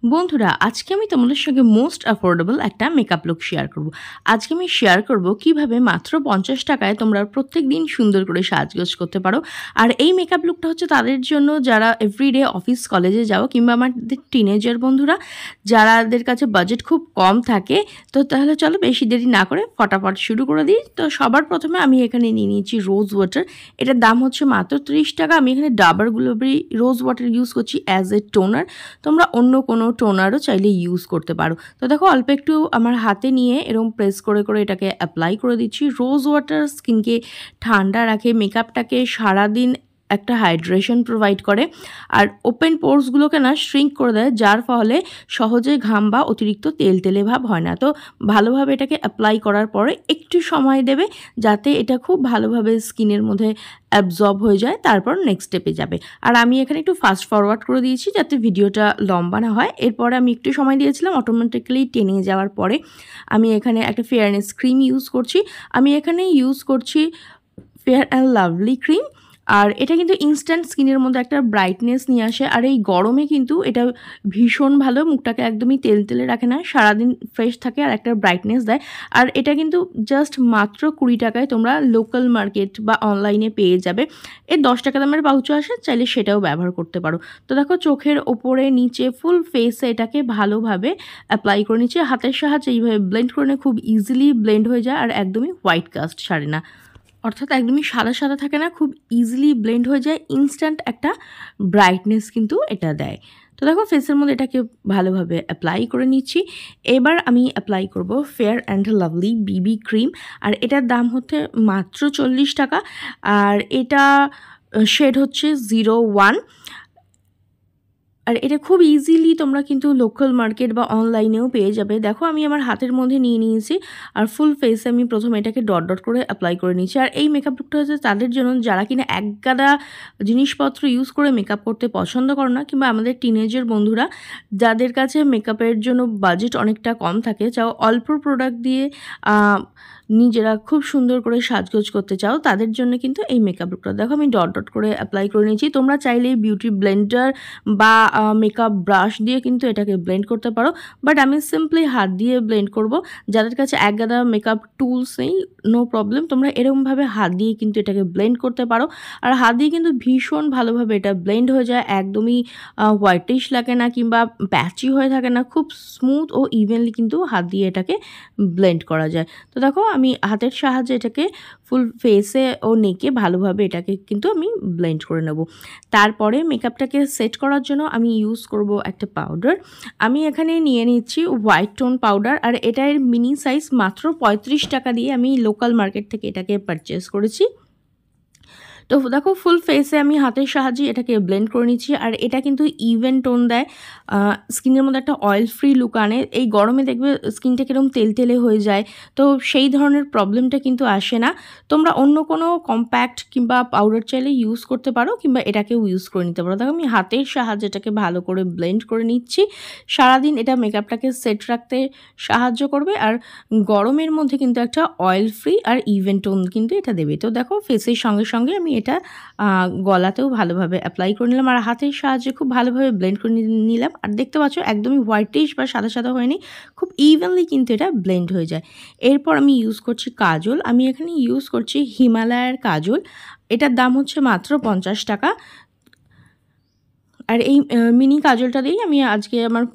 বন্ধুরা, আজকে আমি তোমাদের সঙ্গে মোস্ট অ্যাফোর্ডেবল একটা মেকআপ লুক শেয়ার করব। আজকে আমি শেয়ার করব কিভাবে মাত্র ৫০ টাকায় তোমরা প্রত্যেকদিন সুন্দর করে সাজগোজ করতে পারো। আর এই মেকআপ লুকটা হচ্ছে তাদের জন্য যারা এভরিডে অফিস কলেজে যাও, কিংবা আমাদের টিনেজার বন্ধুরা যাদের কাছে বাজেট খুব কম থাকে। তো তাহলে চলো বেশি দেরি না করে ফটাফট শুরু করে দিই। তো সবার প্রথমে আমি এখানে নিয়ে নিয়েছি রোজ ওয়াটার। এটার দাম হচ্ছে মাত্র ৩০ টাকা। আমি এখানে ডাবর গুলোবারি রোজ ওয়াটার ইউজ করছি অ্যাজ এ টোনার। তোমরা অন্য কোনো টোনারও চাইলে ইউজ করতে পারো। তো দেখো অল্প একটু আমার হাতে নিয়ে এরকম প্রেস করে করে এটাকে অ্যাপ্লাই করে দিচ্ছি। রোজ ওয়াটার স্কিনকে ঠান্ডা রাখে, মেকআপটাকে সারাদিন একটা হাইড্রেশন প্রোভাইড করে, আর ওপেন পোর্সগুলোকে না শ্রিঙ্ক করে দেয়, যার ফলে সহজে ঘাম বা অতিরিক্ত তেল তেলে ভাব হয় না। তো ভালোভাবে এটাকে অ্যাপ্লাই করার পরে একটু সময় দেবে যাতে এটা খুব ভালোভাবে স্কিনের মধ্যে অ্যাবজর্ব হয়ে যায়, তারপর নেক্সট স্টেপে যাবে। আর আমি এখানে একটু ফাস্ট ফরওয়ার্ড করে দিয়েছি যাতে ভিডিওটা লম্বা না হয়। এরপরে আমি একটু সময় দিয়েছিলাম, অটোমেটিক্যালি টেনে যাওয়ার পরে আমি এখানে একটা ফেয়ারনেস ক্রিম ইউজ করছি। আমি এখানে ইউজ করছি ফেয়ার অ্যান্ড লাভলি ক্রিম। আর এটা কিন্তু ইনস্ট্যান্ট স্কিনের মধ্যে একটা ব্রাইটনেস নিয়ে আসে, আর এই গরমে কিন্তু এটা ভীষণ ভালো, মুখটাকে একদমই তেল তেলে রাখে না, সারাদিন ফ্রেশ থাকে আর একটা ব্রাইটনেস দেয়। আর এটা কিন্তু জাস্ট মাত্র ২০ টাকায় তোমরা লোকাল মার্কেট বা অনলাইনে পেয়ে যাবে। এর ১০ টাকা দামের পাউচও আসে, চাইলে সেটাও ব্যবহার করতে পারো। তো দেখো চোখের ওপরে নিচে ফুল ফেসে এটাকে ভালোভাবে অ্যাপ্লাই করে নিচ্ছে হাতের সাহায্যে। এইভাবে ব্লেন্ড করে নিয়ে খুব ইজিলি ব্লেন্ড হয়ে যায় আর একদমই হোয়াইট কাস্ট ছাড়ে না, অর্থাৎ একদমই সাদা সাদা থাকে না, খুব ইজিলি ব্লেন্ড হয়ে যায়। ইনস্ট্যান্ট একটা ব্রাইটনেস কিন্তু এটা দেয়। তো দেখো ফেসের মধ্যে এটাকে ভালোভাবে অ্যাপ্লাই করে নিচ্ছি। এবার আমি অ্যাপ্লাই করব fair and lovely BB cream. আর এটার দাম হচ্ছে মাত্র ৪০ টাকা। আর এটা শেড হচ্ছে 01। আর এটা খুব ইজিলি তোমরা কিন্তু লোকাল মার্কেট বা অনলাইনেও পেয়ে যাবে। দেখো আমি আমার হাতের মধ্যে নিয়ে নিয়েছি আর ফুল ফেসে আমি প্রথমে এটাকে ডট ডট করে অ্যাপ্লাই করে নিয়েছি। আর এই মেকআপ লুকটা হচ্ছে তাদের জন্য যারা কিনা একগাদা জিনিসপত্র ইউজ করে মেকআপ করতে পছন্দ করো না, কিংবা আমাদের টিনেজের বন্ধুরা যাদের কাছে মেকআপের জন্য বাজেট অনেকটা কম থাকে, চাও অল্প প্রোডাক্ট দিয়ে নিজেরা খুব সুন্দর করে সাজগোজ করতে চাও, তাদের জন্য কিন্তু এই মেকআপ লুকটা। দেখো আমি ডট ডট করে অ্যাপ্লাই করে নিয়েছি। তোমরা চাইলে বিউটি ব্লেন্ডার বা মেকআপ ব্রাশ দিয়ে কিন্তু এটাকে ব্লেন্ড করতে পারো, বাট আমি সিম্পলি হাত দিয়ে ব্লেন্ড করব। যাদের কাছে একগাদা মেকআপ টুলস নেই, নো প্রবলেম, তোমরা এরকমভাবে হাত দিয়ে কিন্তু এটাকে ব্লেন্ড করতে পারো। আর হাত দিয়ে কিন্তু ভীষণ ভালোভাবে এটা ব্লেন্ড হয়ে যায়, একদমই হোয়াইটিশ লাগে না কিংবা প্যাচি হয়ে থাকে না, খুব স্মুথ ও ইভেনলি কিন্তু হাত দিয়ে এটাকে ব্লেন্ড করা যায়। তো দেখো আমি হাতের সাহায্যে এটাকে ফুল ফেসে ও নেকে ভালোভাবে এটাকে কিন্তু আমি ব্লেন্ড করে নেব। তারপরে মেকআপটাকে সেট করার জন্য আমি ইউজ করব একটা পাউডার। আমি এখানে নিয়ে নিচ্ছি হোয়াইট টোন পাউডার। আর এটার মিনি সাইজ মাত্র ৩৫ টাকা দিয়ে আমি লোকাল মার্কেট থেকে এটাকে পারচেস করেছি। তো দেখো ফুল ফেসে আমি হাতের সাহায্যে এটাকে ব্লেন্ড করে নিচ্ছি। আর এটা কিন্তু ইভেন টোন দেয়, স্কিনের মধ্যে একটা অয়েল ফ্রি লুক আনে। এই গরমে দেখবে স্কিনটা কীরকম তেলতেলে হয়ে যায়, তো সেই ধরনের প্রবলেমটা কিন্তু আসে না। তোমরা অন্য কোনো কম্প্যাক্ট কিংবা পাউডার চাইলে ইউজ করতে পারো, কিংবা এটাকেও ইউজ করে নিতে পারো। দেখো আমি হাতের সাহায্যে এটাকে ভালো করে ব্লেন্ড করে নিচ্ছি। সারাদিন এটা মেকআপটাকে সেট রাখতে সাহায্য করবে, আর গরমের মধ্যে কিন্তু একটা অয়েল ফ্রি আর ইভেন টোন কিন্তু এটা দেবে। তো দেখো ফেসের সঙ্গে সঙ্গে আমি এটা গলাতেও ভালোভাবে অ্যাপ্লাই করে নিলাম, আর হাতের সাহায্যে খুব ভালোভাবে ব্লেন্ড করে নিলাম। আর দেখতে পাচ্ছ একদমই হোয়াইটিশ বা সাদা সাদা হয়নি, খুব ইভেনলি কিন্তু এটা ব্লেন্ড হয়ে যায়। এরপর আমি ইউজ করছি কাজল। আমি এখানে ইউজ করছি হিমালয়ের কাজল। এটার দাম হচ্ছে মাত্র ৫০ টাকা। আর এই মিনি কাজলটা দিয়েই আমি আজকে আমার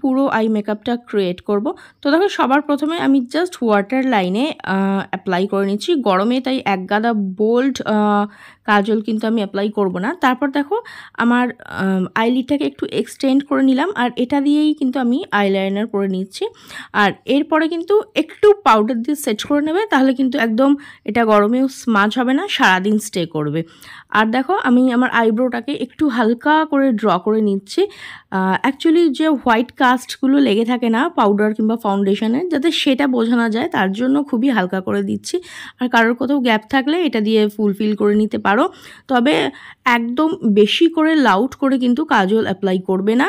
পুরো আই মেকআপটা ক্রিয়েট করব। তো দেখো সবার প্রথমে আমি জাস্ট ওয়াটার লাইনে অ্যাপ্লাই করে নিচ্ছি। গরমে তাই একগাদা বোল্ড কাজল কিন্তু আমি অ্যাপ্লাই করব না। তারপর দেখো আমার আইলিডটাকে একটু এক্সটেন্ড করে নিলাম, আর এটা দিয়েই কিন্তু আমি আইলাইনার করে নিচ্ছি। আর এরপরে কিন্তু একটু পাউডার দিয়ে সেট করে নেবে, তাহলে কিন্তু একদম এটা গরমেও স্মাজ হবে না, সারাদিন স্টে করবে। আর দেখো আমি আমার আইব্রোটাকে একটু হালকা করে ড্র করে নিচ্ছি। অ্যাকচুয়ালি যে হোয়াইট কাস্টগুলো লেগে থাকে না পাউডার কিংবা ফাউন্ডেশনে, যাতে সেটা বোঝানো যায় তার জন্য খুবই হালকা করে দিচ্ছি। আর কারোর কোথাও গ্যাপ থাকলে এটা দিয়ে ফুলফিল করে নিতে পারো, তবে একদম বেশি করে লাউড করে কিন্তু কাজল অ্যাপ্লাই করবে না,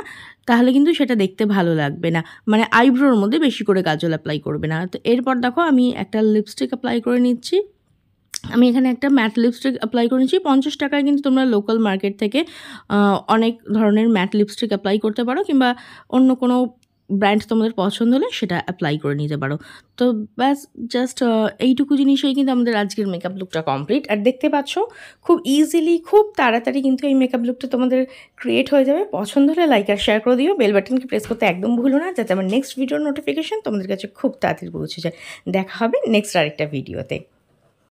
তাহলে কিন্তু সেটা দেখতে ভালো লাগবে না। মানে আইব্রোর মধ্যে বেশি করে কাজল অ্যাপ্লাই করবে না। তো এরপর দেখো আমি একটা লিপস্টিক অ্যাপ্লাই করে নিচ্ছি। আমি এখানে একটা ম্যাট লিপস্টিক অ্যাপ্লাই করেছি। 50 টাকায় কিন্তু তোমরা লোকাল মার্কেট থেকে অনেক ধরনের ম্যাট লিপস্টিক অ্যাপ্লাই করতে পারো, কিংবা অন্য কোনো ব্র্যান্ড তোমাদের পছন্দ হলে সেটা অ্যাপ্লাই করে নিতে পারো। তো ব্যাস জাস্ট এইটুকু জিনিসেই কিন্তু আমাদের আজকের মেকআপ লুকটা কমপ্লিট। আর দেখতে পাচ্ছ খুব ইজিলি, খুব তাড়াতাড়ি কিন্তু এই মেকআপ লুকটা তোমাদের ক্রিয়েট হয়ে যাবে। পছন্দ হলে লাইক আর শেয়ার করে দিও। বেল বাটনকে প্রেস করতে একদম ভুলো না, যাতে আমার নেক্সট ভিডিওর নোটিফিকেশন তোমাদের কাছে খুব তাড়াতাড়ি পৌঁছে যায়। দেখা হবে নেক্সট আরেকটা ভিডিওতে।